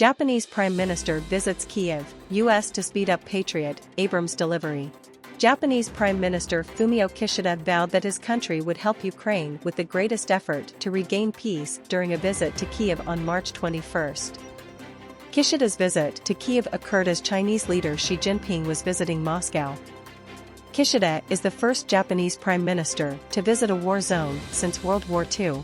Japanese Prime Minister visits Kyiv, U.S. to speed up Patriot, Abrams delivery. Japanese Prime Minister Fumio Kishida vowed that his country would help Ukraine with the greatest effort to regain peace during a visit to Kyiv on March 21. Kishida's visit to Kyiv occurred as Chinese leader Xi Jinping was visiting Moscow. Kishida is the first Japanese prime minister to visit a war zone since World War II.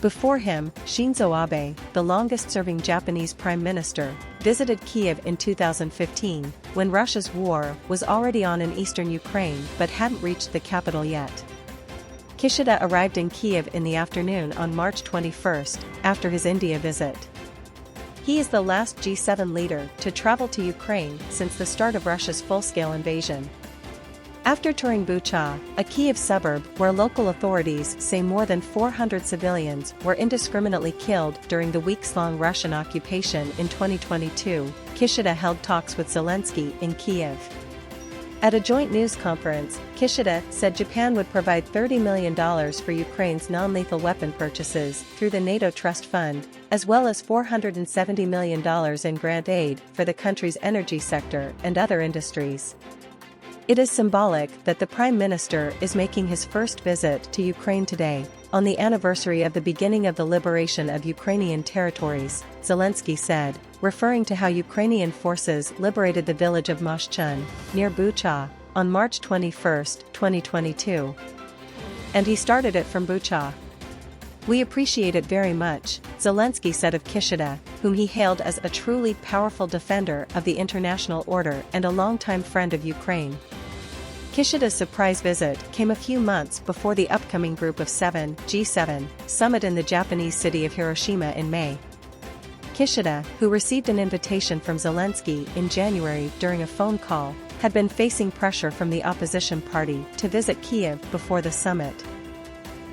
Before him, Shinzo Abe, the longest-serving Japanese prime minister, visited Kyiv in 2015, when Russia's war was already on in eastern Ukraine but hadn't reached the capital yet. Kishida arrived in Kyiv in the afternoon on March 21, after his India visit. He is the last G7 leader to travel to Ukraine since the start of Russia's full-scale invasion. After touring Bucha, a Kyiv suburb where local authorities say more than 400 civilians were indiscriminately killed during the weeks-long Russian occupation in 2022, Kishida held talks with Zelensky in Kyiv. At a joint news conference, Kishida said Japan would provide $30 million for Ukraine's non-lethal weapon purchases through the NATO Trust Fund, as well as $470 million in grant aid for the country's energy sector and other industries. It is symbolic that the Prime Minister is making his first visit to Ukraine today, on the anniversary of the beginning of the liberation of Ukrainian territories, Zelensky said, referring to how Ukrainian forces liberated the village of Moshchun, near Bucha, on March 21, 2022. And he started it from Bucha. We appreciate it very much, Zelensky said of Kishida, whom he hailed as a truly powerful defender of the international order and a longtime friend of Ukraine. Kishida's surprise visit came a few months before the upcoming Group of Seven (G7) summit in the Japanese city of Hiroshima in May. Kishida, who received an invitation from Zelensky in January during a phone call, had been facing pressure from the opposition party to visit Kyiv before the summit.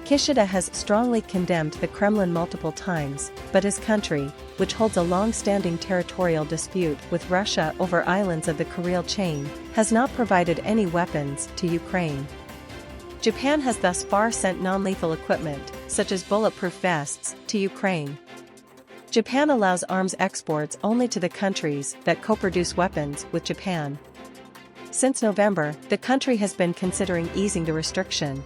Kishida has strongly condemned the Kremlin multiple times, but his country, which holds a long-standing territorial dispute with Russia over islands of the Kuril chain, has not provided any weapons to Ukraine. Japan has thus far sent non-lethal equipment, such as bulletproof vests, to Ukraine. Japan allows arms exports only to the countries that co-produce weapons with Japan. Since November, the country has been considering easing the restriction.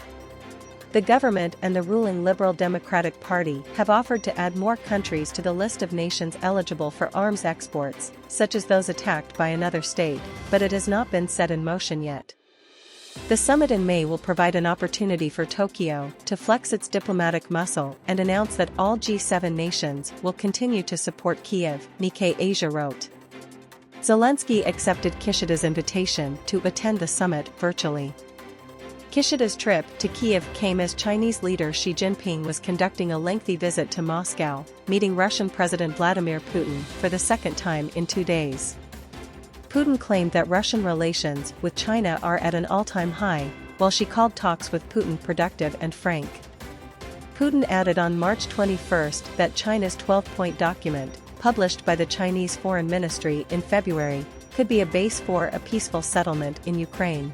The government and the ruling Liberal Democratic Party have offered to add more countries to the list of nations eligible for arms exports, such as those attacked by another state, but it has not been set in motion yet. The summit in May will provide an opportunity for Tokyo to flex its diplomatic muscle and announce that all G7 nations will continue to support Kyiv, Nikkei Asia wrote. Zelensky accepted Kishida's invitation to attend the summit virtually. Kishida's trip to Kyiv came as Chinese leader Xi Jinping was conducting a lengthy visit to Moscow, meeting Russian President Vladimir Putin for the second time in 2 days. Putin claimed that Russian relations with China are at an all-time high, while Xi called talks with Putin productive and frank. Putin added on March 21 that China's 12-point document, published by the Chinese Foreign Ministry in February, could be a base for a peaceful settlement in Ukraine.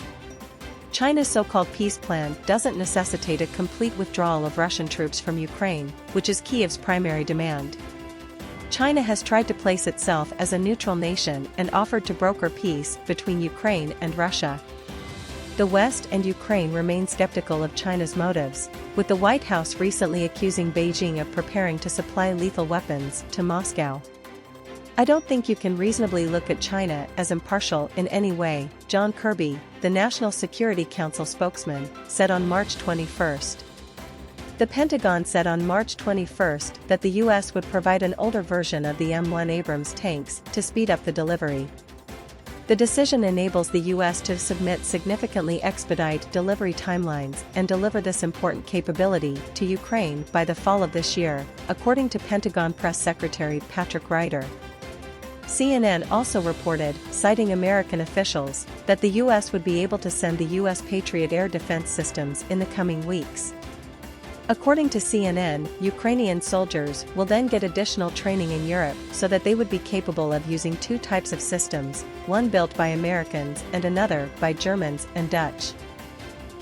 China's so-called peace plan doesn't necessitate a complete withdrawal of Russian troops from Ukraine, which is Kyiv's primary demand. China has tried to place itself as a neutral nation and offered to broker peace between Ukraine and Russia. The West and Ukraine remain skeptical of China's motives, with the White House recently accusing Beijing of preparing to supply lethal weapons to Moscow. I don't think you can reasonably look at China as impartial in any way, John Kirby, the National Security Council spokesman, said on March 21. The Pentagon said on March 21 that the U.S. would provide an older version of the M1 Abrams tanks to speed up the delivery. The decision enables the U.S. to significantly expedite delivery timelines and deliver this important capability to Ukraine by the fall of this year, according to Pentagon Press Secretary Patrick Ryder. CNN also reported, citing American officials, that the U.S. would be able to send the U.S. Patriot air defense systems in the coming weeks. According to CNN, Ukrainian soldiers will then get additional training in Europe so that they would be capable of using two types of systems, one built by Americans and another by Germans and Dutch.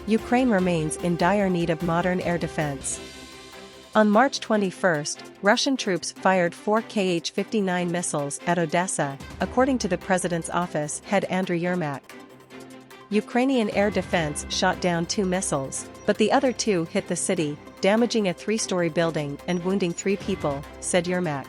Ukraine remains in dire need of modern air defense. On March 21, Russian troops fired 4 Kh-59 missiles at Odessa, according to the president's office head Andriy Yermak. Ukrainian air defense shot down 2 missiles, but the other 2 hit the city, damaging a 3-story building and wounding 3 people, said Yermak.